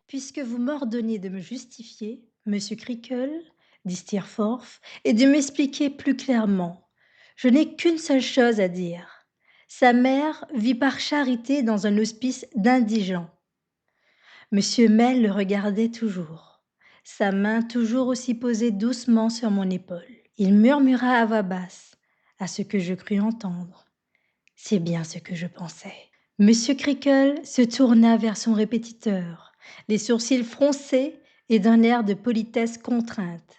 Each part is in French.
Puisque vous m'ordonnez de me justifier, monsieur Crickle, dit Steerforth, et de m'expliquer plus clairement, je n'ai qu'une seule chose à dire. Sa mère vit par charité dans un hospice d'indigents. Monsieur Mell le regardait toujours, sa main toujours aussi posée doucement sur mon épaule. Il murmura à voix basse, à ce que je crus entendre. C'est bien ce que je pensais. Monsieur Crickle se tourna vers son répétiteur, les sourcils froncés et d'un air de politesse contrainte.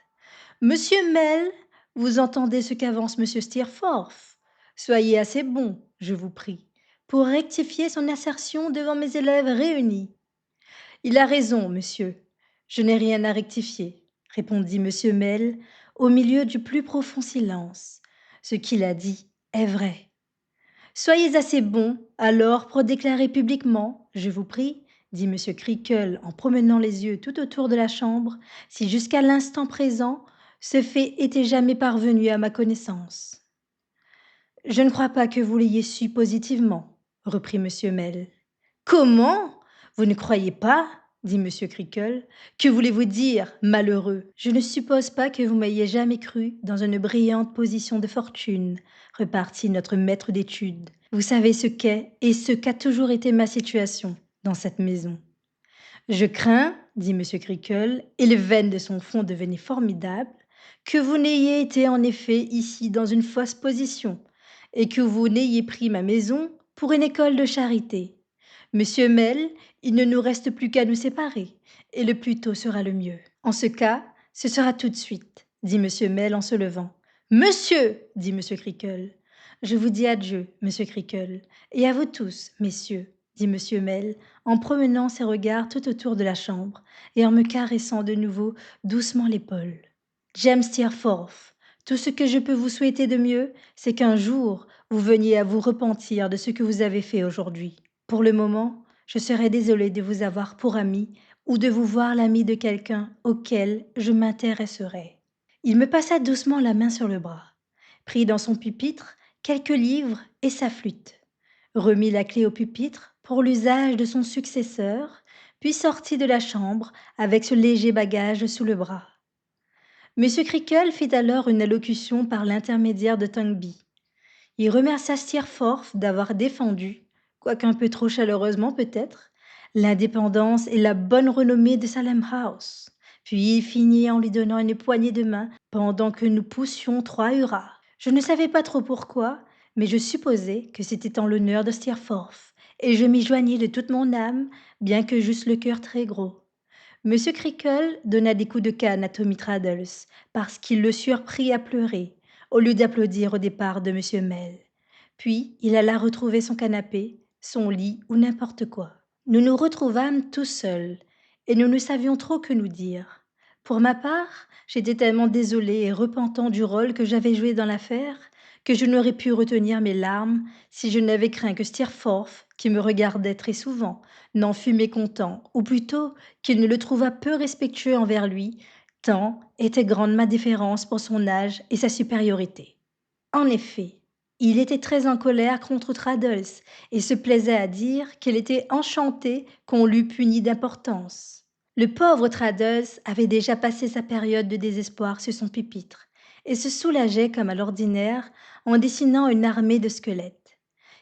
Monsieur Mell, vous entendez ce qu'avance monsieur Steerforth. Soyez assez bon, je vous prie, pour rectifier son assertion devant mes élèves réunis. Il a raison, monsieur. Je n'ai rien à rectifier, répondit monsieur Mell au milieu du plus profond silence. Ce qu'il a dit est vrai. Soyez assez bon, alors, pour déclarer publiquement, je vous prie, dit monsieur Crickle en promenant les yeux tout autour de la chambre, si jusqu'à l'instant présent, ce fait était jamais parvenu à ma connaissance. Je ne crois pas que vous l'ayez su positivement, reprit monsieur Mell. Comment? Vous ne croyez pas? Dit monsieur Crickle. Que voulez-vous dire, malheureux? Je ne suppose pas que vous m'ayez jamais cru dans une brillante position de fortune, repartit notre maître d'études. Vous savez ce qu'est et ce qu'a toujours été ma situation dans cette maison. Je crains, dit monsieur Crickle, et les veines de son front devenaient formidables, que vous n'ayez été en effet ici dans une fausse position, et que vous n'ayez pris ma maison pour une école de charité. Monsieur Mell, il ne nous reste plus qu'à nous séparer, et le plus tôt sera le mieux. En ce cas, ce sera tout de suite, dit monsieur Mell en se levant. Monsieur, dit monsieur Crickle. Je vous dis adieu, monsieur Crickle, et à vous tous, messieurs, dit monsieur Mell, en promenant ses regards tout autour de la chambre et en me caressant de nouveau doucement l'épaule. James Steerforth, tout ce que je peux vous souhaiter de mieux, c'est qu'un jour vous veniez à vous repentir de ce que vous avez fait aujourd'hui. Pour le moment, je serais désolée de vous avoir pour ami ou de vous voir l'ami de quelqu'un auquel je m'intéresserais. Il me passa doucement la main sur le bras, prit dans son pupitre quelques livres et sa flûte, remit la clé au pupitre pour l'usage de son successeur, puis sortit de la chambre avec ce léger bagage sous le bras. Monsieur Crickle fit alors une allocution par l'intermédiaire de Tungby. Il remercia Steerforth d'avoir défendu, quoiqu'un peu trop chaleureusement peut-être, l'indépendance et la bonne renommée de Salem House, puis il finit en lui donnant une poignée de main pendant que nous poussions 3 hurrahs. Je ne savais pas trop pourquoi, mais je supposais que c'était en l'honneur de Steerforth, et je m'y joignis de toute mon âme, bien que j'eusse le cœur très gros. Monsieur Crickle donna des coups de canne à Tommy Traddles, parce qu'il le surprit à pleurer, au lieu d'applaudir au départ de monsieur Mell. Puis il alla retrouver son canapé, son lit ou n'importe quoi. Nous nous retrouvâmes tous seuls, et nous ne savions trop que nous dire. Pour ma part, j'étais tellement désolée et repentant du rôle que j'avais joué dans l'affaire, que je n'aurais pu retenir mes larmes si je n'avais craint que Steerforth, qui me regardait très souvent, n'en fût mécontent, ou plutôt qu'il ne le trouvât peu respectueux envers lui, tant était grande ma déférence pour son âge et sa supériorité. En effet, il était très en colère contre Traddles et se plaisait à dire qu'il était enchanté qu'on l'eût puni d'importance. Le pauvre Traddles avait déjà passé sa période de désespoir sur son pupitre et se soulageait comme à l'ordinaire en dessinant une armée de squelettes.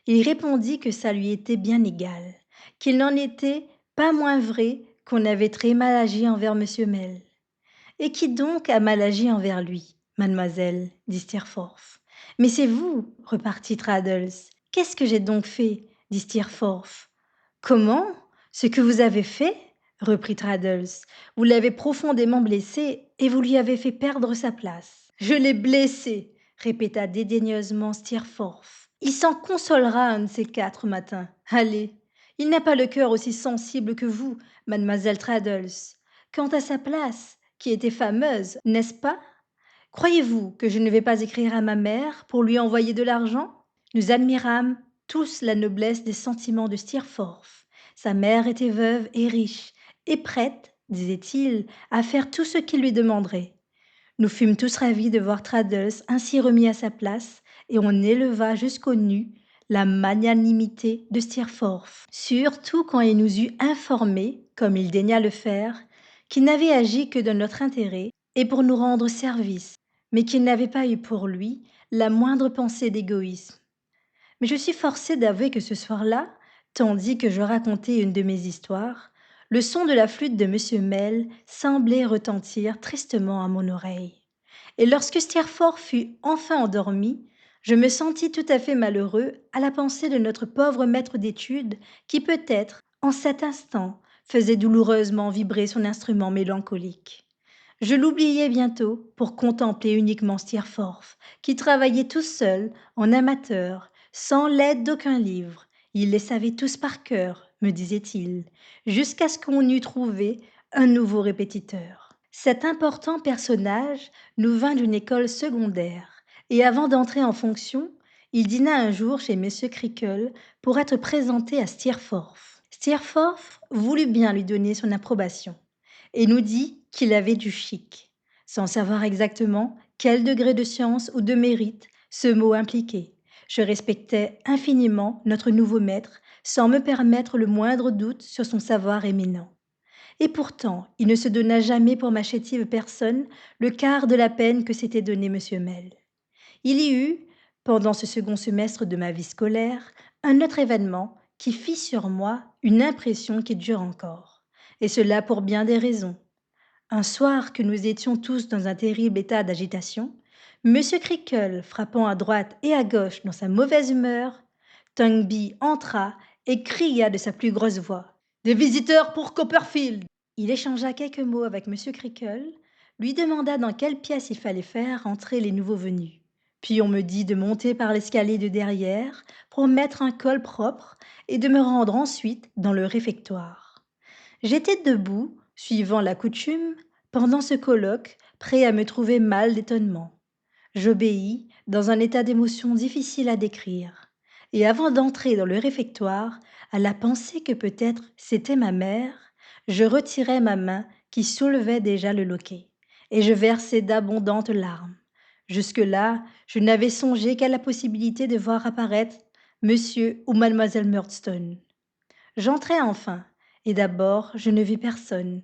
Il répondit que ça lui était bien égal, qu'il n'en était pas moins vrai qu'on avait très mal agi envers monsieur Mell. Et qui donc a mal agi envers lui, mademoiselle, dit Steerforth. Mais c'est vous, repartit Traddles. Qu'est-ce que j'ai donc fait, dit Steerforth. Comment? Ce que vous avez fait? Reprit Traddles. Vous l'avez profondément blessé et vous lui avez fait perdre sa place. Je l'ai blessé, répéta dédaigneusement Steerforth. Il s'en consolera un de ces 4 matins. Allez, il n'a pas le cœur aussi sensible que vous, mademoiselle Traddles. Quant à sa place, qui était fameuse, n'est-ce pas? Croyez-vous que je ne vais pas écrire à ma mère pour lui envoyer de l'argent? Nous admirâmes tous la noblesse des sentiments de Steerforth. Sa mère était veuve et riche, et prête, disait-il, à faire tout ce qu'il lui demanderait. Nous fûmes tous ravis de voir Traddles ainsi remis à sa place, et on éleva jusqu'aux nues la magnanimité de Steerforth, surtout quand il nous eut informés, comme il daigna le faire, qu'il n'avait agi que dans notre intérêt et pour nous rendre service, mais qu'il n'avait pas eu pour lui la moindre pensée d'égoïsme. Mais je suis forcée d'avouer que ce soir-là, tandis que je racontais une de mes histoires, le son de la flûte de M. Mell semblait retentir tristement à mon oreille. Et lorsque Steerforth fut enfin endormi, je me sentis tout à fait malheureux à la pensée de notre pauvre maître d'études qui peut-être, en cet instant, faisait douloureusement vibrer son instrument mélancolique. Je l'oubliai bientôt pour contempler uniquement Steerforth, qui travaillait tout seul, en amateur, sans l'aide d'aucun livre. Il les savait tous par cœur, me disait-il, jusqu'à ce qu'on eût trouvé un nouveau répétiteur. Cet important personnage nous vint d'une école secondaire, et avant d'entrer en fonction, il dîna un jour chez M. Crickle pour être présenté à Steerforth. Steerforth voulut bien lui donner son approbation et nous dit qu'il avait du chic, sans savoir exactement quel degré de science ou de mérite ce mot impliquait. Je respectais infiniment notre nouveau maître sans me permettre le moindre doute sur son savoir éminent. Et pourtant, il ne se donna jamais pour ma chétive personne le quart de la peine que s'était donné M. Mell. Il y eut, pendant ce second semestre de ma vie scolaire, un autre événement qui fit sur moi une impression qui dure encore, et cela pour bien des raisons. Un soir que nous étions tous dans un terrible état d'agitation, Monsieur Crickle, frappant à droite et à gauche dans sa mauvaise humeur, Tungby entra et cria de sa plus grosse voix: Des visiteurs pour Copperfield! Il échangea quelques mots avec Monsieur Crickle, lui demanda dans quelle pièce il fallait faire entrer les nouveaux venus. Puis on me dit de monter par l'escalier de derrière pour mettre un col propre et de me rendre ensuite dans le réfectoire. J'étais debout, suivant la coutume, pendant ce colloque, prêt à me trouver mal d'étonnement. J'obéis, dans un état d'émotion difficile à décrire. Et avant d'entrer dans le réfectoire, à la pensée que peut-être c'était ma mère, je retirai ma main qui soulevait déjà le loquet, et je versai d'abondantes larmes. Jusque-là, je n'avais songé qu'à la possibilité de voir apparaître monsieur ou mademoiselle Murdstone. J'entrai enfin, et d'abord je ne vis personne.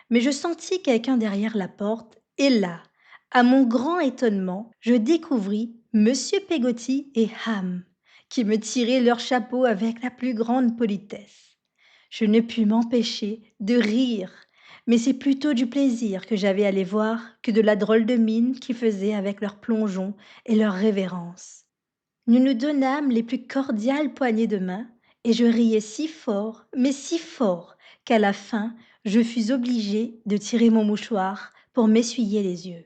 Mais je sentis quelqu'un derrière la porte, et là, à mon grand étonnement, je découvris Monsieur Peggotty et Ham, qui me tiraient leurs chapeaux avec la plus grande politesse. Je ne pus m'empêcher de rire, mais c'est plutôt du plaisir que j'avais à les voir que de la drôle de mine qu'ils faisaient avec leurs plongeons et leurs révérences. Nous nous donnâmes les plus cordiales poignées de main, et je riais si fort, mais si fort, qu'à la fin, je fus obligée de tirer mon mouchoir pour m'essuyer les yeux.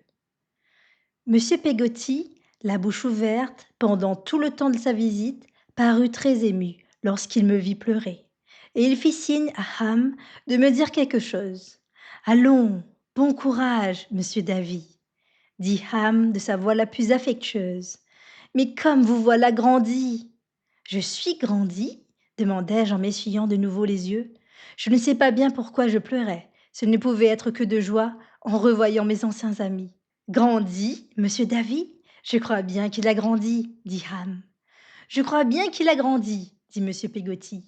Monsieur Peggotty, la bouche ouverte, pendant tout le temps de sa visite, parut très ému lorsqu'il me vit pleurer, et il fit signe à Ham de me dire quelque chose. Allons, bon courage, monsieur Davy, dit Ham de sa voix la plus affectueuse. Mais comme vous voilà grandi! Je suis grandi? Demandai-je en m'essuyant de nouveau les yeux. Je ne sais pas bien pourquoi je pleurais. Ce ne pouvait être que de joie en revoyant mes anciens amis. Grandi, monsieur Davy? Je crois bien qu'il a grandi, dit Ham. Je crois bien qu'il a grandi, dit monsieur Peggotty.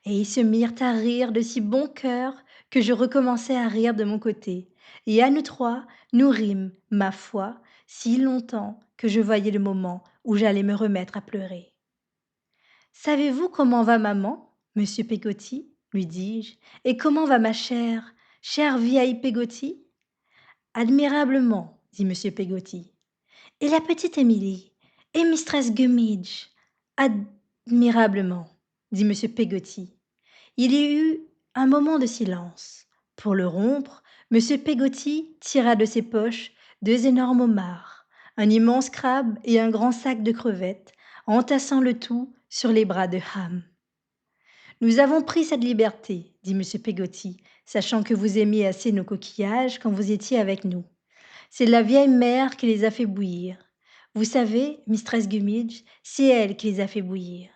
Et ils se mirent à rire de si bon cœur que je recommençai à rire de mon côté. Et à nous trois, nous rîmes, ma foi, si longtemps que je voyais le moment où j'allais me remettre à pleurer. Savez-vous comment va maman, monsieur Peggotty, lui dis-je, et comment va ma chère vieille Peggotty? Admirablement, dit monsieur Peggotty. Et la petite Émilie, et mistress Gummidge? Admirablement, dit monsieur Peggotty. Il y eut un moment de silence. Pour le rompre, monsieur Peggotty tira de ses poches 2 énormes homards, un immense crabe et un grand sac de crevettes, entassant le tout sur les bras de Ham. Nous avons pris cette liberté, dit monsieur Peggotty, sachant que vous aimiez assez nos coquillages quand vous étiez avec nous. C'est la vieille mère qui les a fait bouillir. Vous savez, mistress Gummidge, c'est elle qui les a fait bouillir.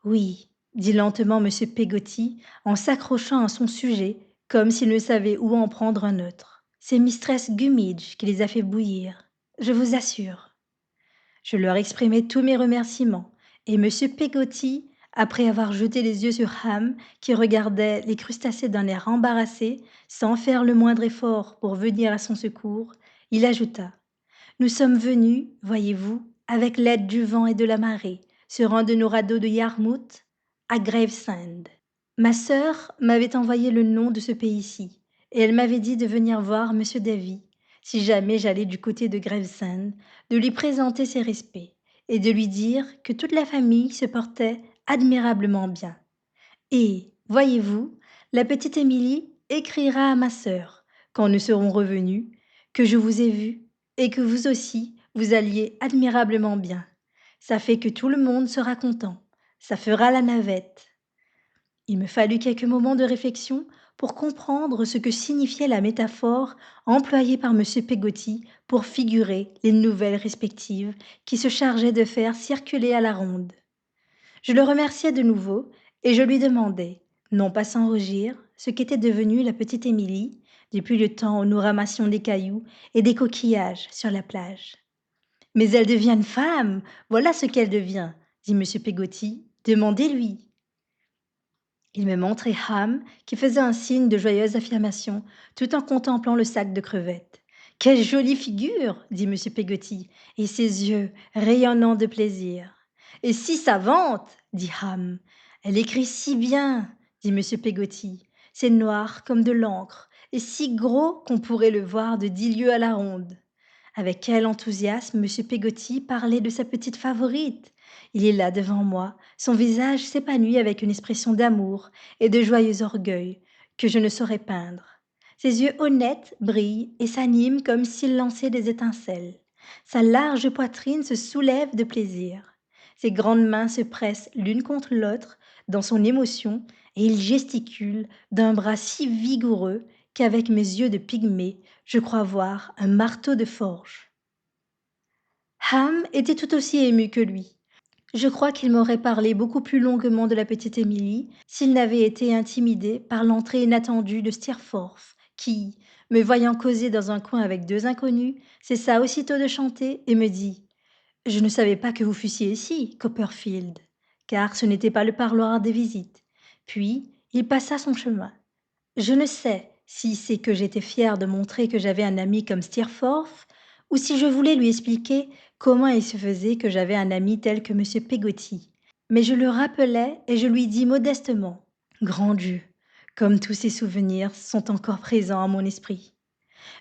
Oui, dit lentement monsieur Peggotty, en s'accrochant à son sujet, comme s'il ne savait où en prendre un autre. C'est mistress Gummidge qui les a fait bouillir, je vous assure. Je leur exprimai tous mes remerciements, Et Monsieur Peggotty, après avoir jeté les yeux sur Ham, qui regardait les crustacés d'un air embarrassé, sans faire le moindre effort pour venir à son secours, il ajouta: «Nous sommes venus, voyez-vous, avec l'aide du vent et de la marée, sur un de nos radeaux de Yarmouth, à Gravesend. Ma sœur m'avait envoyé le nom de ce pays-ci, et elle m'avait dit de venir voir Monsieur Davy, si jamais j'allais du côté de Gravesend, de lui présenter ses respects, et de lui dire que toute la famille se portait admirablement bien. Et, voyez-vous, la petite Émilie écrira à ma sœur, quand nous serons revenus, que je vous ai vu, et que vous aussi, vous alliez admirablement bien. Ça fait que tout le monde sera content. Ça fera la navette.» Il me fallut quelques moments de réflexion pour comprendre ce que signifiait la métaphore employée par monsieur Peggotty pour figurer les nouvelles respectives qui se chargeaient de faire circuler à la ronde. Je le remerciai de nouveau et je lui demandai, non pas sans rougir, ce qu'était devenue la petite Émilie depuis le temps où nous ramassions des cailloux et des coquillages sur la plage. «Mais elle devient une femme, voilà ce qu'elle devient», dit monsieur Peggotty. «Demandez-lui.» Il me montrait Ham, qui faisait un signe de joyeuse affirmation, tout en contemplant le sac de crevettes. «Quelle jolie figure!» dit monsieur Peggotty, et ses yeux rayonnant de plaisir. «Et si savante!» dit Ham. «Elle écrit si bien!» dit monsieur Peggotty. «C'est noir comme de l'encre, et si gros qu'on pourrait le voir de 10 lieues à la ronde.» Avec quel enthousiasme monsieur Peggotty parlait de sa petite favorite! Il est là devant moi, son visage s'épanouit avec une expression d'amour et de joyeux orgueil que je ne saurais peindre. Ses yeux honnêtes brillent et s'animent comme s'ils lançaient des étincelles. Sa large poitrine se soulève de plaisir. Ses grandes mains se pressent l'une contre l'autre dans son émotion et il gesticule d'un bras si vigoureux qu'avec mes yeux de pygmée, je crois voir un marteau de forge. Ham était tout aussi ému que lui. Je crois qu'il m'aurait parlé beaucoup plus longuement de la petite Émilie s'il n'avait été intimidé par l'entrée inattendue de Steerforth, qui, me voyant causer dans un coin avec deux inconnus, cessa aussitôt de chanter et me dit: «Je ne savais pas que vous fussiez ici, Copperfield», car ce n'était pas le parloir des visites. Puis il passa son chemin. Je ne sais si c'est que j'étais fière de montrer que j'avais un ami comme Steerforth, ou si je voulais lui expliquer comment il se faisait que j'avais un ami tel que monsieur Peggotty. Mais je le rappelai et je lui dis modestement: «Grand Dieu, comme tous ces souvenirs sont encore présents à mon esprit.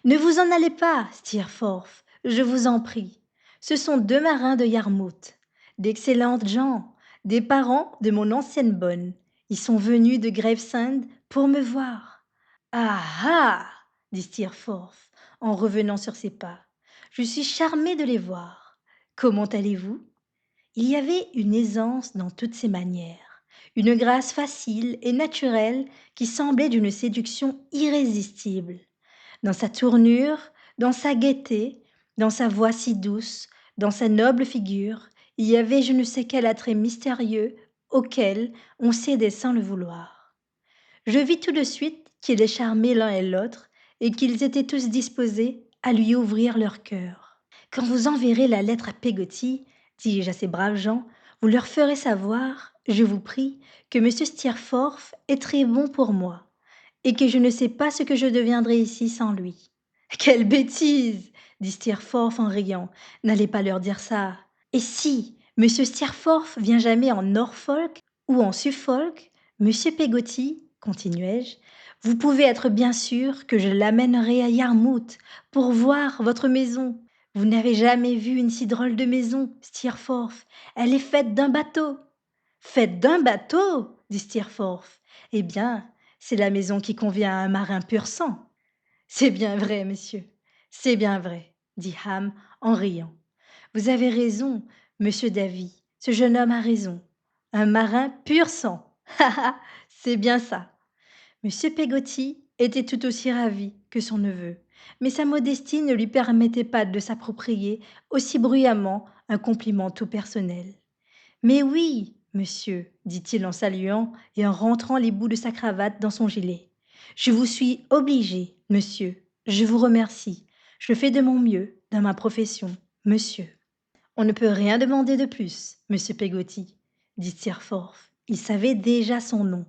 Ne vous en allez pas, Steerforth, je vous en prie. Ce sont 2 marins de Yarmouth, d'excellentes gens, des parents de mon ancienne bonne. Ils sont venus de Gravesend pour me voir.» «Ah! Ah!» dit Steerforth, en revenant sur ses pas. «Je suis charmé de les voir. Comment allez-vous?» Il y avait une aisance dans toutes ses manières, une grâce facile et naturelle qui semblait d'une séduction irrésistible. Dans sa tournure, dans sa gaieté, dans sa voix si douce, dans sa noble figure, il y avait je ne sais quel attrait mystérieux auquel on cédait sans le vouloir. Je vis tout de suite qu'ils les charmaient l'un et l'autre, et qu'ils étaient tous disposés à lui ouvrir leur cœur. «Quand vous enverrez la lettre à Peggotty, dis-je à ces braves gens, vous leur ferez savoir, je vous prie, que monsieur Steerforth est très bon pour moi, et que je ne sais pas ce que je deviendrais ici sans lui.» «Quelle bêtise!» dit Steerforth en riant. «N'allez pas leur dire ça. Et si monsieur Steerforth vient jamais en Norfolk ou en Suffolk, monsieur Peggotty, continuai-je, vous pouvez être bien sûr que je l'amènerai à Yarmouth pour voir votre maison. Vous n'avez jamais vu une si drôle de maison, Steerforth. Elle est faite d'un bateau.» «Faite d'un bateau!» dit Steerforth. «Eh bien, c'est la maison qui convient à un marin pur sang.» «C'est bien vrai, monsieur, c'est bien vrai», dit Ham en riant. «Vous avez raison, monsieur Davy, ce jeune homme a raison. Un marin pur sang! Ha ha! C'est bien ça!» Monsieur Peggotty était tout aussi ravi que son neveu, mais sa modestie ne lui permettait pas de s'approprier aussi bruyamment un compliment tout personnel. «Mais oui, monsieur», dit-il en saluant et en rentrant les bouts de sa cravate dans son gilet. «Je vous suis obligé, monsieur. Je vous remercie. Je fais de mon mieux dans ma profession, monsieur.» On ne peut rien demander de plus, monsieur Peggotty, dit Steerforth. Il savait déjà son nom.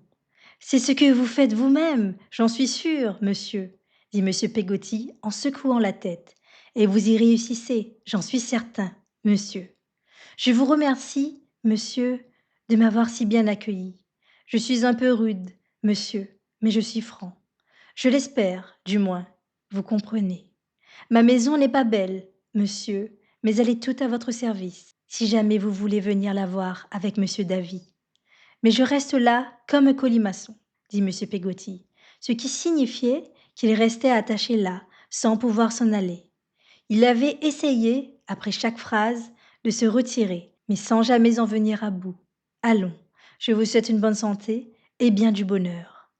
C'est ce que vous faites vous-même, j'en suis sûr, monsieur, dit monsieur Peggotty en secouant la tête. Et vous y réussissez, j'en suis certain, monsieur. Je vous remercie, monsieur, de m'avoir si bien accueilli. Je suis un peu rude, monsieur, mais je suis franc. Je l'espère, du moins, vous comprenez. Ma maison n'est pas belle, monsieur, mais elle est toute à votre service, si jamais vous voulez venir la voir avec monsieur Davy. Mais je reste là comme un colimaçon, dit monsieur Peggotty, ce qui signifiait qu'il restait attaché là, sans pouvoir s'en aller. Il avait essayé, après chaque phrase, de se retirer, mais sans jamais en venir à bout. Allons, je vous souhaite une bonne santé et bien du bonheur.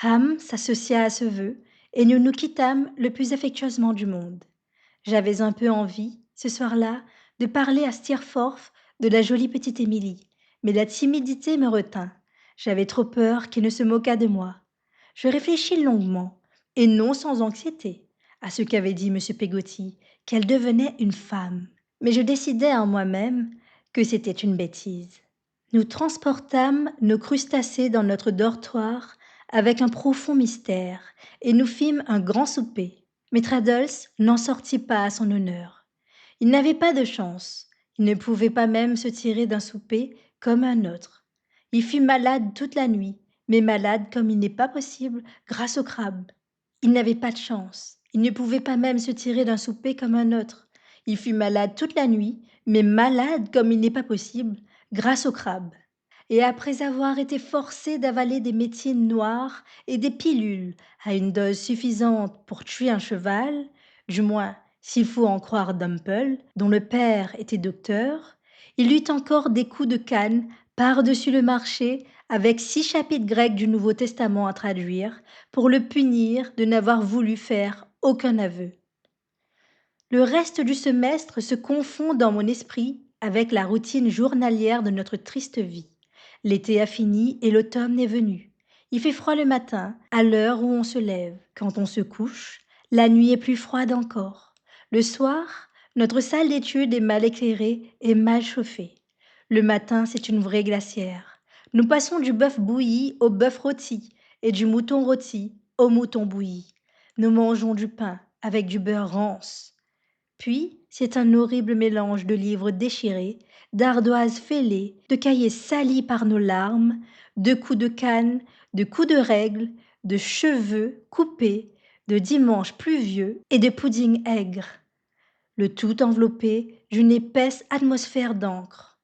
Ham s'associa à ce vœu, et nous nous quittâmes le plus affectueusement du monde. J'avais un peu envie, ce soir-là, de parler à Steerforth de la jolie petite Émilie, mais la timidité me retint. J'avais trop peur qu'il ne se moquât de moi. Je réfléchis longuement, et non sans anxiété, à ce qu'avait dit M. Peggotty, qu'elle devenait une femme. Mais je décidai en moi-même que c'était une bêtise. Nous transportâmes nos crustacés dans notre dortoir avec un profond mystère, et nous fîmes un grand souper. Mais Traddles n'en sortit pas à son honneur. Il n'avait pas de chance. Il ne pouvait pas même se tirer d'un souper comme un autre. Il fut malade toute la nuit, mais malade comme il n'est pas possible grâce au crabe. Il n'avait pas de chance. Il ne pouvait pas même se tirer d'un souper comme un autre. Il fut malade toute la nuit, mais malade comme il n'est pas possible grâce au crabe. Et après avoir été forcé d'avaler des médecines noires et des pilules à une dose suffisante pour tuer un cheval, du moins s'il faut en croire Dumple, dont le père était docteur, il eut encore des coups de canne par-dessus le marché avec 6 chapitres grecs du Nouveau Testament à traduire pour le punir de n'avoir voulu faire aucun aveu. Le reste du semestre se confond dans mon esprit avec la routine journalière de notre triste vie. L'été a fini et l'automne est venu. Il fait froid le matin, à l'heure où on se lève. Quand on se couche, la nuit est plus froide encore. Le soir, notre salle d'études est mal éclairée et mal chauffée. Le matin, c'est une vraie glacière. Nous passons du bœuf bouilli au bœuf rôti et du mouton rôti au mouton bouilli. Nous mangeons du pain avec du beurre rance. Puis, c'est un horrible mélange de livres déchirés, d'ardoises fêlées, de cahiers salis par nos larmes, de coups de canne, de coups de règle, de cheveux coupés, de dimanches pluvieux et de puddings aigres, le tout enveloppé d'une épaisse atmosphère d'encre.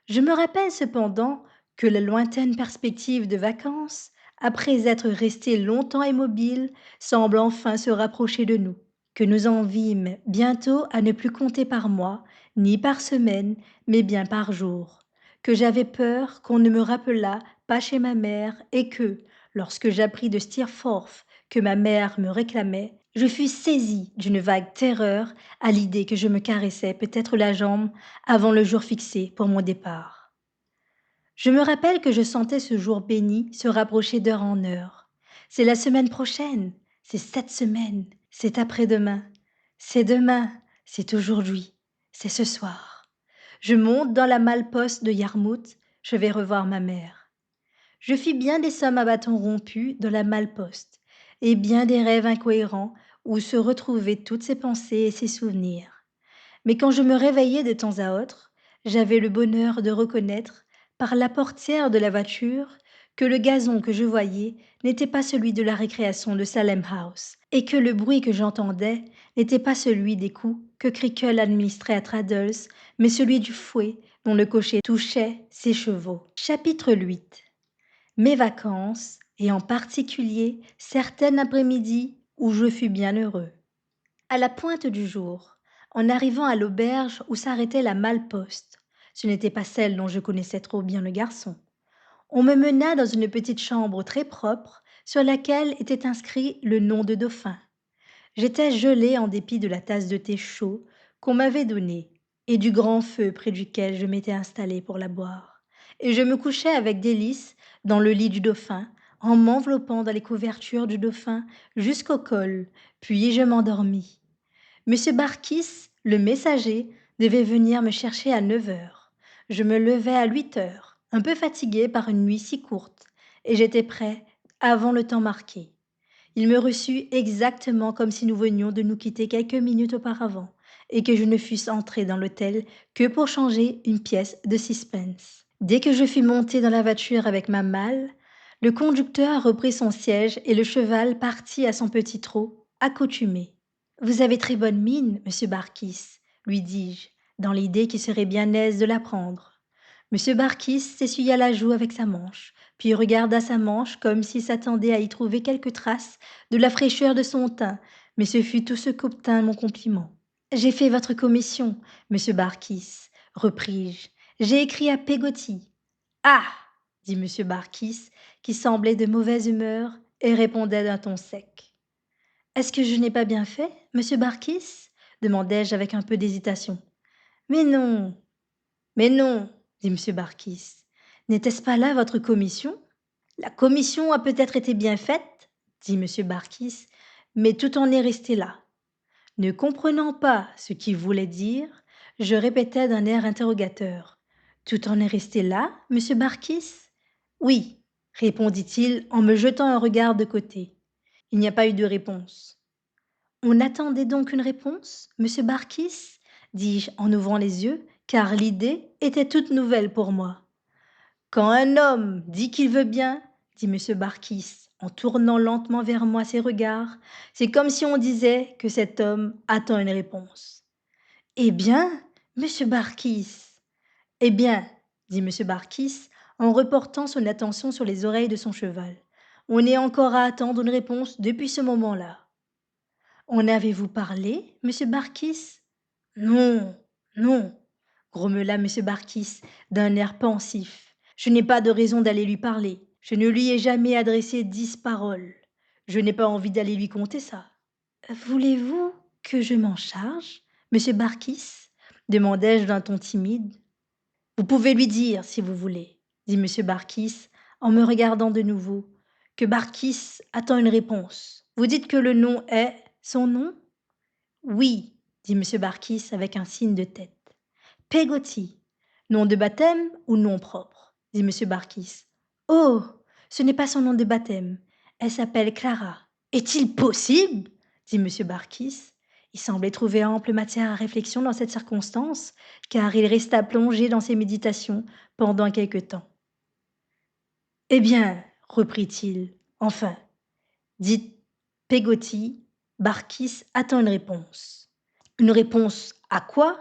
Je me rappelle cependant que la lointaine perspective de vacances, après être restée longtemps immobile, semble enfin se rapprocher de nous, que nous en vîmes bientôt à ne plus compter par mois, ni par semaine, mais bien par jour, que j'avais peur qu'on ne me rappelât pas chez ma mère et que, lorsque j'appris de Steerforth que ma mère me réclamait, je fus saisie d'une vague terreur à l'idée que je me caressais peut-être la jambe avant le jour fixé pour mon départ. Je me rappelle que je sentais ce jour béni se rapprocher d'heure en heure. C'est la semaine prochaine, c'est cette semaine, c'est après-demain, c'est demain, c'est aujourd'hui, c'est ce soir. Je monte dans la malle-poste de Yarmouth, je vais revoir ma mère. Je fis bien des sommes à bâton rompu dans la malle-poste, et bien des rêves incohérents où se retrouvaient toutes ses pensées et ses souvenirs. Mais quand je me réveillais de temps à autre, j'avais le bonheur de reconnaître, par la portière de la voiture, que le gazon que je voyais n'était pas celui de la récréation de Salem House, et que le bruit que j'entendais n'était pas celui des coups que Creakle administrait à Traddles, mais celui du fouet dont le cocher touchait ses chevaux. Chapitre 8. Mes vacances, et en particulier certaines après-midi où je fus bien heureux. À la pointe du jour, en arrivant à l'auberge où s'arrêtait la malle-poste, ce n'était pas celle dont je connaissais trop bien le garçon, on me mena dans une petite chambre très propre sur laquelle était inscrit le nom de Dauphin. J'étais gelé en dépit de la tasse de thé chaud qu'on m'avait donnée et du grand feu près duquel je m'étais installé pour la boire. Et je me couchais avec délice dans le lit du Dauphin, en m'enveloppant dans les couvertures du Dauphin jusqu'au col, puis je m'endormis. Monsieur Barkis, le messager, devait venir me chercher à 9 heures. Je me levais à 8 heures, un peu fatiguée par une nuit si courte, et j'étais prêt avant le temps marqué. Il me reçut exactement comme si nous venions de nous quitter quelques minutes auparavant, et que je ne fusse entrée dans l'hôtel que pour changer une pièce de suspense. Dès que je fus montée dans la voiture avec ma malle, le conducteur reprit son siège et le cheval partit à son petit trot, accoutumé. Vous avez très bonne mine, monsieur Barkis, lui dis-je, dans l'idée qu'il serait bien aise de la prendre. Monsieur Barkis s'essuya la joue avec sa manche, puis regarda sa manche comme s'il s'attendait à y trouver quelques traces de la fraîcheur de son teint, mais ce fut tout ce qu'obtint mon compliment. J'ai fait votre commission, monsieur Barkis, repris-je. J'ai écrit à Peggotty. Ah dit monsieur Barkis, qui semblait de mauvaise humeur et répondait d'un ton sec. Est-ce que je n'ai pas bien fait, monsieur Barkis demandai-je avec un peu d'hésitation. Mais non, mais non, dit monsieur Barkis. N'était-ce pas là votre commission? La commission a peut-être été bien faite, dit monsieur Barkis, mais tout en est resté là. Ne comprenant pas ce qu'il voulait dire, je répétai d'un air interrogateur. Tout en est resté là, monsieur Barkis? Oui, répondit-il en me jetant un regard de côté. Il n'y a pas eu de réponse. On attendait donc une réponse, monsieur Barkis? Dis-je en ouvrant les yeux, car l'idée était toute nouvelle pour moi. Quand un homme dit qu'il veut bien, dit monsieur Barkis, en tournant lentement vers moi ses regards, c'est comme si on disait que cet homme attend une réponse. Eh bien, monsieur Barkis, eh bien, dit monsieur Barkis, en reportant son attention sur les oreilles de son cheval, on est encore à attendre une réponse depuis ce moment-là. En avez-vous parlé, monsieur Barkis? Non, non, grommela monsieur Barkis d'un air pensif. Je n'ai pas de raison d'aller lui parler. Je ne lui ai jamais adressé 10 paroles. Je n'ai pas envie d'aller lui conter ça. Voulez-vous que je m'en charge, monsieur Barkis? Demandai-je d'un ton timide. Vous pouvez lui dire, si vous voulez, dit monsieur Barkis en me regardant de nouveau, que Barkis attend une réponse. Vous dites que le nom est son nom? Oui, dit monsieur Barkis avec un signe de tête. Peggotty. Nom de baptême ou nom propre? Dit monsieur Barkis. Oh, ce n'est pas son nom de baptême. Elle s'appelle Clara. Est-il possible? Dit monsieur Barkis. Il semblait trouver ample matière à réflexion dans cette circonstance, car il resta plongé dans ses méditations pendant quelque temps. Eh bien, reprit-il, enfin, dites Peggotty, Barkis attend une réponse. Une réponse à quoi?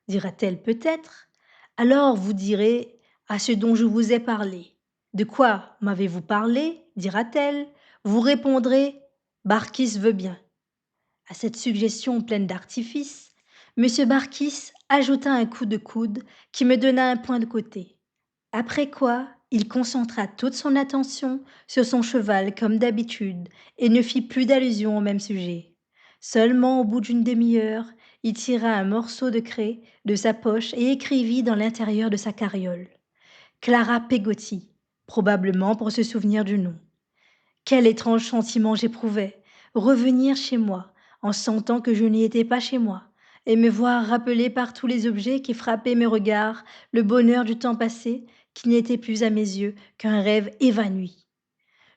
Dira-t-elle peut-être. Alors vous direz à ce dont je vous ai parlé. De quoi m'avez-vous parlé? Dira-t-elle. Vous répondrez Barkis veut bien. À cette suggestion pleine d'artifice, monsieur Barkis ajouta un coup de coude qui me donna un point de côté. Après quoi, il concentra toute son attention sur son cheval comme d'habitude et ne fit plus d'allusion au même sujet. Seulement au bout d'une demi-heure, il tira un morceau de craie de sa poche et écrivit dans l'intérieur de sa carriole. Clara Peggotty, probablement pour se souvenir du nom. Quel étrange sentiment j'éprouvais, revenir chez moi, en sentant que je n'y étais pas chez moi, et me voir rappeler par tous les objets qui frappaient mes regards le bonheur du temps passé, qui n'était plus à mes yeux qu'un rêve évanoui.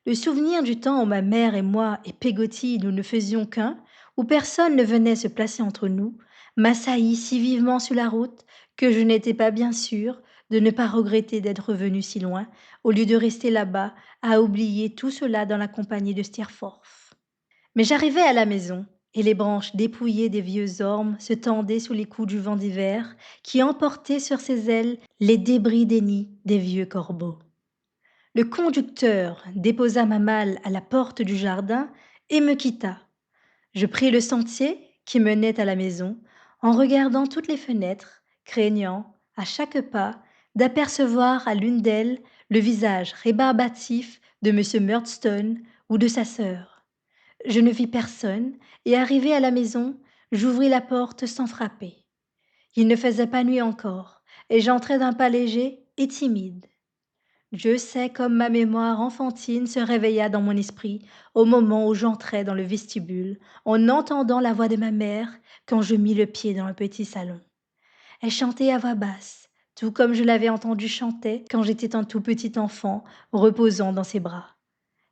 Le souvenir du temps où ma mère et moi et Peggotty nous ne faisions qu'un, où personne ne venait se placer entre nous, m'assaillit si vivement sur la route que je n'étais pas bien sûre de ne pas regretter d'être revenue si loin, au lieu de rester là-bas à oublier tout cela dans la compagnie de Steerforth. Mais j'arrivai à la maison, et les branches dépouillées des vieux ormes se tendaient sous les coups du vent d'hiver qui emportait sur ses ailes les débris des nids des vieux corbeaux. Le conducteur déposa ma malle à la porte du jardin et me quitta. Je pris le sentier qui menait à la maison en regardant toutes les fenêtres, craignant, à chaque pas, d'apercevoir à l'une d'elles le visage rébarbatif de M. Murdstone ou de sa sœur. Je ne vis personne et arrivé à la maison, j'ouvris la porte sans frapper. Il ne faisait pas nuit encore et j'entrai d'un pas léger et timide. Dieu sait comme ma mémoire enfantine se réveilla dans mon esprit au moment où j'entrais dans le vestibule, en entendant la voix de ma mère quand je mis le pied dans le petit salon. Elle chantait à voix basse, tout comme je l'avais entendue chanter quand j'étais un tout petit enfant reposant dans ses bras.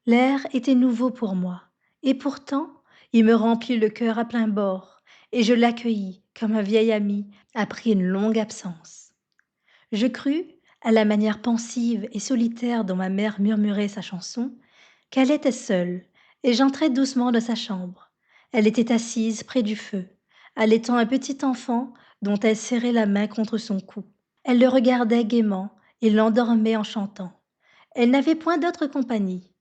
L'air était nouveau pour moi, et pourtant il me remplit le cœur à plein bord, et je l'accueillis comme un vieil ami après une longue absence. Je crus, à la manière pensive et solitaire dont ma mère murmurait sa chanson, qu'elle était seule, et j'entrai doucement dans sa chambre. Elle était assise près du feu, allaitant un petit enfant dont elle serrait la main contre son cou. Elle le regardait gaiement et l'endormait en chantant. Elle n'avait point d'autre compagnie.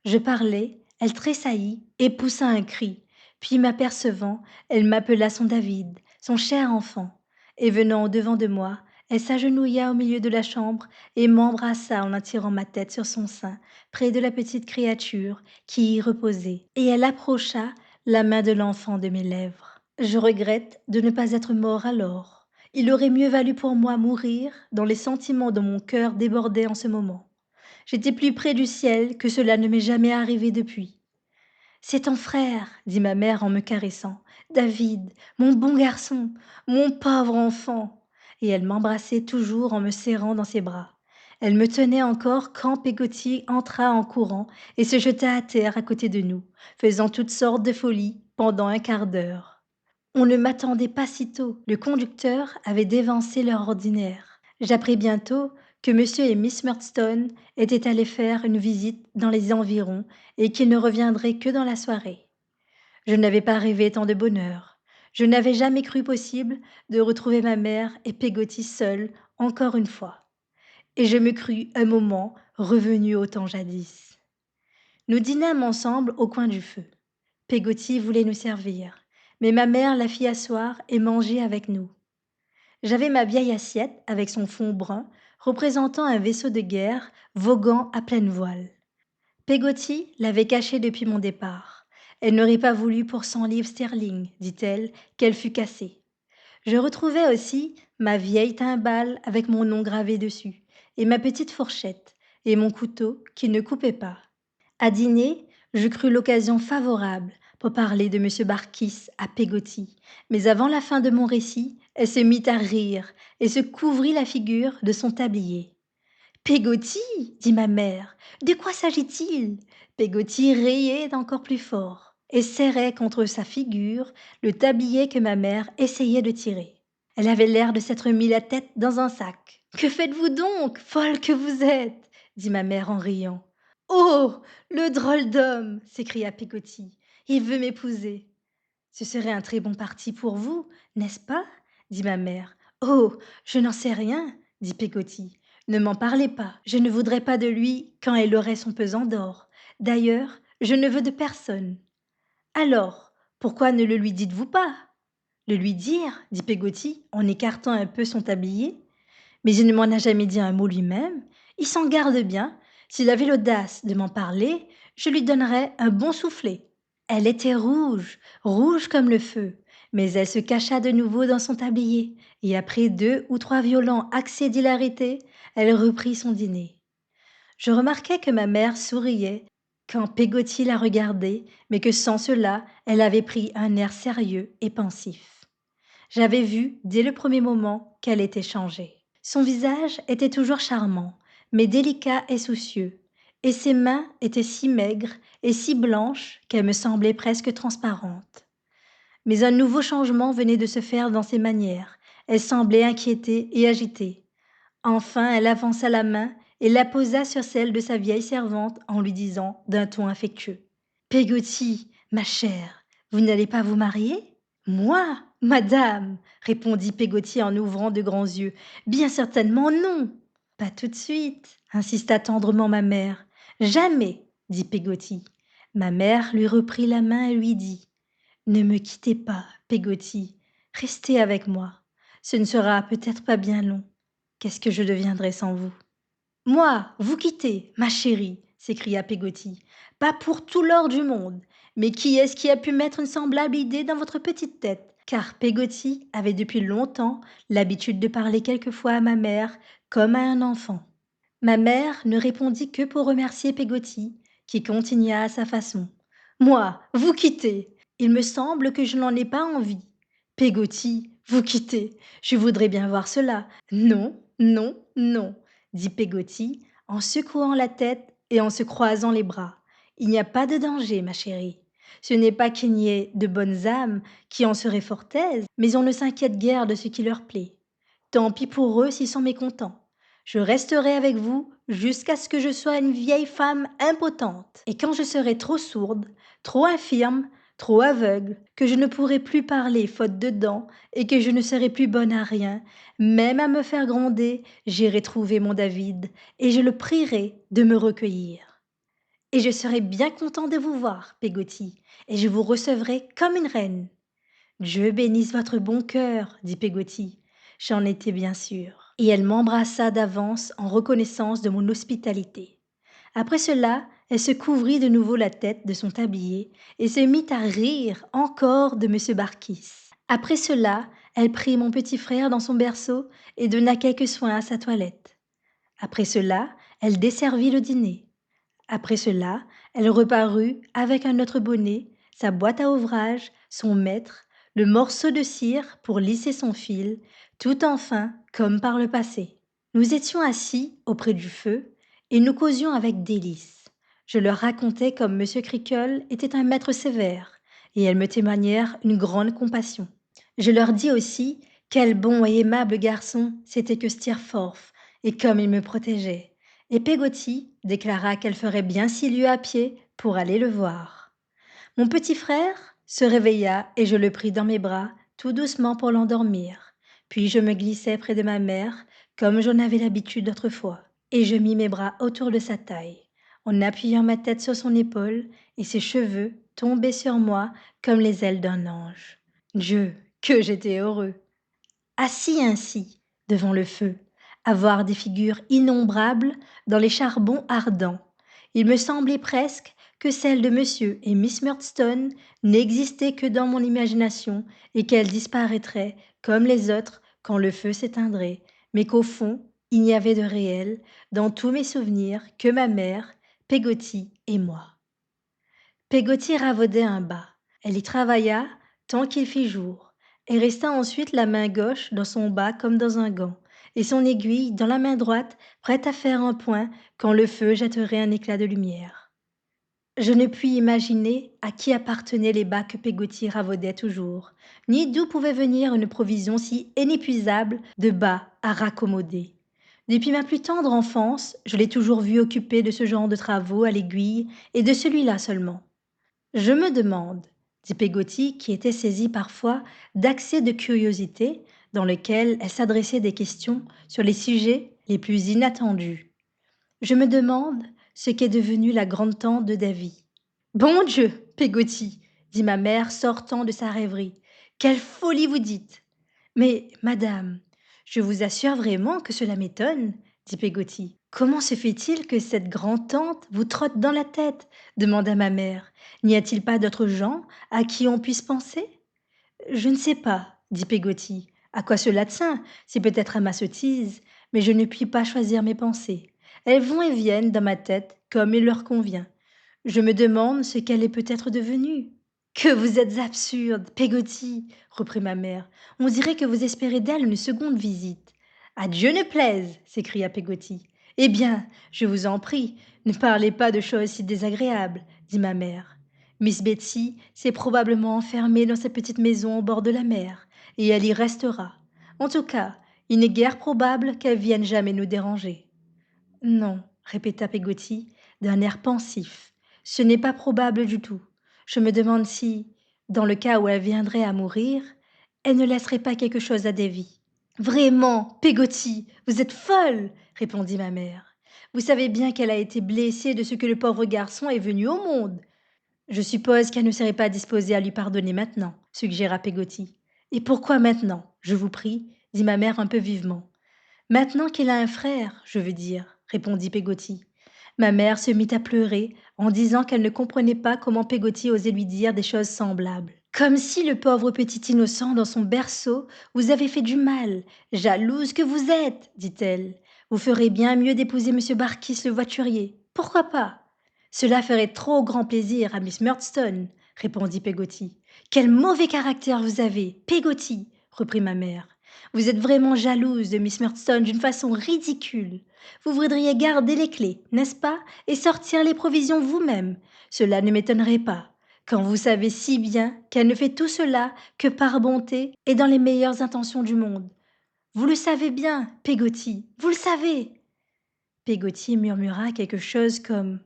Je parlais, elle tressaillit et poussa un cri, puis m'apercevant, elle m'appela son David, son cher enfant, et venant au-devant de moi, elle s'agenouilla au milieu de la chambre et m'embrassa en attirant ma tête sur son sein, près de la petite créature qui y reposait, et elle approcha la main de l'enfant de mes lèvres. Je regrette de ne pas être mort alors. Il aurait mieux valu pour moi mourir dans les sentiments dont mon cœur débordait en ce moment. J'étais plus près du ciel que cela ne m'est jamais arrivé depuis. C'est ton frère, dit ma mère en me caressant. David, mon bon garçon, mon pauvre enfant. Et elle m'embrassait toujours en me serrant dans ses bras. Elle me tenait encore quand Peggotty entra en courant et se jeta à terre à côté de nous, faisant toutes sortes de folies pendant un quart d'heure. On ne m'attendait pas si tôt. Le conducteur avait dévancé l'heure ordinaire. J'appris bientôt que monsieur et miss Murdstone étaient allés faire une visite dans les environs et qu'ils ne reviendraient que dans la soirée. Je n'avais pas rêvé tant de bonheur. Je n'avais jamais cru possible de retrouver ma mère et Peggotty seules encore une fois. Et je me crus un moment revenu au temps jadis. Nous dînâmes ensemble au coin du feu. Peggotty voulait nous servir, mais ma mère la fit asseoir et manger avec nous. J'avais ma vieille assiette avec son fond brun, représentant un vaisseau de guerre voguant à pleine voile. Peggotty l'avait caché depuis mon départ. Elle n'aurait pas voulu pour 100 livres sterling, dit-elle, qu'elle fût cassée. Je retrouvais aussi ma vieille timbale avec mon nom gravé dessus, et ma petite fourchette, et mon couteau qui ne coupait pas. À dîner, je crus l'occasion favorable pour parler de M. Barkis à Peggotty, mais avant la fin de mon récit, elle se mit à rire et se couvrit la figure de son tablier. Peggotty, dit ma mère, de quoi s'agit-il? Peggotty riait encore plus fort et serrait contre sa figure le tablier que ma mère essayait de tirer. Elle avait l'air de s'être mis la tête dans un sac. Que faites-vous donc, folle que vous êtes? Dit ma mère en riant. Oh, le drôle d'homme! S'écria Peggotty. Il veut m'épouser. Ce serait un très bon parti pour vous, n'est-ce pas? Dit ma mère. Oh, je n'en sais rien, dit Peggotty. Ne m'en parlez pas. Je ne voudrais pas de lui quand elle aurait son pesant d'or. D'ailleurs, je ne veux de personne. Alors, pourquoi ne le lui dites-vous pas? Le lui dire, dit Peggotty, en écartant un peu son tablier. Mais il ne m'en a jamais dit un mot lui-même. Il s'en garde bien. S'il avait l'audace de m'en parler, je lui donnerais un bon soufflet. Elle était rouge, rouge comme le feu, mais elle se cacha de nouveau dans son tablier, et après 2 ou 3 violents accès d'hilarité, elle reprit son dîner. Je remarquai que ma mère souriait quand Peggotty la regardait, mais que sans cela, elle avait pris un air sérieux et pensif. J'avais vu, dès le premier moment, qu'elle était changée. Son visage était toujours charmant, mais délicat et soucieux, et ses mains étaient si maigres et si blanches qu'elles me semblaient presque transparentes. Mais un nouveau changement venait de se faire dans ses manières. Elle semblait inquiétée et agitée. Enfin, elle avança la main et la posa sur celle de sa vieille servante en lui disant d'un ton affectueux: Peggotty, ma chère, vous n'allez pas vous marier? Moi, madame, répondit Peggotty en ouvrant de grands yeux. Bien certainement non. Pas tout de suite, insista tendrement ma mère. Jamais, dit Peggotty. Ma mère lui reprit la main et lui dit: Ne me quittez pas, Peggotty, restez avec moi. Ce ne sera peut-être pas bien long. Qu'est-ce que je deviendrai sans vous? Moi, vous quitter, ma chérie, s'écria Peggotty. Pas pour tout l'or du monde. Mais qui est-ce qui a pu mettre une semblable idée dans votre petite tête? Car Peggotty avait depuis longtemps l'habitude de parler quelquefois à ma mère comme à un enfant. Ma mère ne répondit que pour remercier Peggotty, qui continua à sa façon. Moi, vous quitter. Il me semble que je n'en ai pas envie. Peggotty, Vous quitter, je voudrais bien voir cela. Non, non, non, dit Peggotty en secouant la tête et en se croisant les bras. Il n'y a pas de danger, ma chérie. Ce n'est pas qu'il n'y ait de bonnes âmes qui en seraient fort aises, mais on ne s'inquiète guère de ce qui leur plaît. Tant pis pour eux s'ils sont mécontents. Je resterai avec vous jusqu'à ce que je sois une vieille femme impotente. Et quand je serai trop sourde, trop infirme, trop aveugle, que je ne pourrai plus parler faute de dents, et que je ne serai plus bonne à rien, même à me faire gronder, j'irai trouver mon David, et je le prierai de me recueillir. Et je serai bien content de vous voir, Peggotty, et je vous recevrai comme une reine. Dieu bénisse votre bon cœur, dit Peggotty. J'en étais bien sûre. Et elle m'embrassa d'avance en reconnaissance de mon hospitalité. Après cela, elle se couvrit de nouveau la tête de son tablier et se mit à rire encore de M. Barkis. Après cela, elle prit mon petit frère dans son berceau et donna quelques soins à sa toilette. Après cela, elle desservit le dîner. Après cela, elle reparut avec un autre bonnet, sa boîte à ouvrage, son maître, le morceau de cire pour lisser son fil, tout enfin comme par le passé. Nous étions assis auprès du feu et nous causions avec délice. Je leur racontais comme M. Crickle était un maître sévère et elles me témoignèrent une grande compassion. Je leur dis aussi quel bon et aimable garçon c'était que Steerforth et comme il me protégeait. Et Peggotty déclara qu'elle ferait bien 6 lieues à pied pour aller le voir. Mon petit frère se réveilla et je le pris dans mes bras tout doucement pour l'endormir. Puis je me glissai près de ma mère comme j'en avais l'habitude autrefois, et je mis mes bras autour de sa taille, en appuyant ma tête sur son épaule et ses cheveux tombaient sur moi comme les ailes d'un ange. Dieu, que j'étais heureux! Assis ainsi, devant le feu, à voir des figures innombrables dans les charbons ardents, il me semblait presque que celles de monsieur et miss Murdstone n'existaient que dans mon imagination et qu'elles disparaîtraient comme les autres quand le feu s'éteindrait, mais qu'au fond, il n'y avait de réel, dans tous mes souvenirs, que ma mère, Peggotty et moi. Peggotty ravaudait un bas. Elle y travailla tant qu'il fit jour, et resta ensuite la main gauche dans son bas comme dans un gant, et son aiguille dans la main droite, prête à faire un point quand le feu jetterait un éclat de lumière. Je ne puis imaginer à qui appartenaient les bas que Peggotty ravaudait toujours, ni d'où pouvait venir une provision si inépuisable de bas à raccommoder. Depuis ma plus tendre enfance, je l'ai toujours vue occupée de ce genre de travaux à l'aiguille et de celui-là seulement. Je me demande, dit Peggotty, qui était saisie parfois d'accès de curiosité dans lesquels elle s'adressait des questions sur les sujets les plus inattendus. Je me demande ce qu'est devenue la grande-tante de Davy. Bon Dieu, Peggotty, dit ma mère sortant de sa rêverie, quelle folie vous dites! Mais, madame, je vous assure vraiment que cela m'étonne, dit Peggotty. Comment se fait-il que cette grande-tante vous trotte dans la tête demanda ma mère. N'y a-t-il pas d'autres gens à qui on puisse penser? Je ne sais pas, dit Peggotty. À quoi cela tient? C'est peut-être à ma sottise, mais je ne puis pas choisir mes pensées. Elles vont et viennent dans ma tête comme il leur convient. Je me demande ce qu'elle est peut-être devenue. Que vous êtes absurde, Peggotty, reprit ma mère. On dirait que vous espérez d'elle une seconde visite. À Dieu ne plaise, s'écria Peggotty. Eh bien, je vous en prie, ne parlez pas de choses si désagréables, dit ma mère. Miss Betsy s'est probablement enfermée dans sa petite maison au bord de la mer, et elle y restera. En tout cas, il n'est guère probable qu'elle vienne jamais nous déranger. Non, répéta Peggotty, d'un air pensif. Ce n'est pas probable du tout. Je me demande si, dans le cas où elle viendrait à mourir, elle ne laisserait pas quelque chose à Davy. Vraiment, Peggotty, vous êtes folle, répondit ma mère. Vous savez bien qu'elle a été blessée de ce que le pauvre garçon est venu au monde. Je suppose qu'elle ne serait pas disposée à lui pardonner maintenant, suggéra Peggotty. Et pourquoi maintenant, je vous prie, dit ma mère un peu vivement. Maintenant qu'il a un frère, je veux dire, répondit Peggotty. Ma mère se mit à pleurer en disant qu'elle ne comprenait pas comment Peggotty osait lui dire des choses semblables. Comme si le pauvre petit innocent dans son berceau vous avait fait du mal. Jalouse que vous êtes, dit-elle. Vous ferez bien mieux d'épouser monsieur Barkis le voiturier. Pourquoi pas? Cela ferait trop grand plaisir à Miss Murdstone, répondit Peggotty. Quel mauvais caractère vous avez, Peggotty! reprit ma mère. Vous êtes vraiment jalouse de Miss Murdstone d'une façon ridicule. Vous voudriez garder les clés, n'est-ce pas, et sortir les provisions vous-même. Cela ne m'étonnerait pas, quand vous savez si bien qu'elle ne fait tout cela que par bonté et dans les meilleures intentions du monde. Vous le savez bien, Peggotty, vous le savez. Peggotty murmura quelque chose comme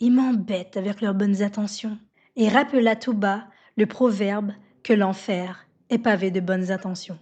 ils m'embêtent avec leurs bonnes intentions et rappela tout bas le proverbe que l'enfer est pavé de bonnes intentions.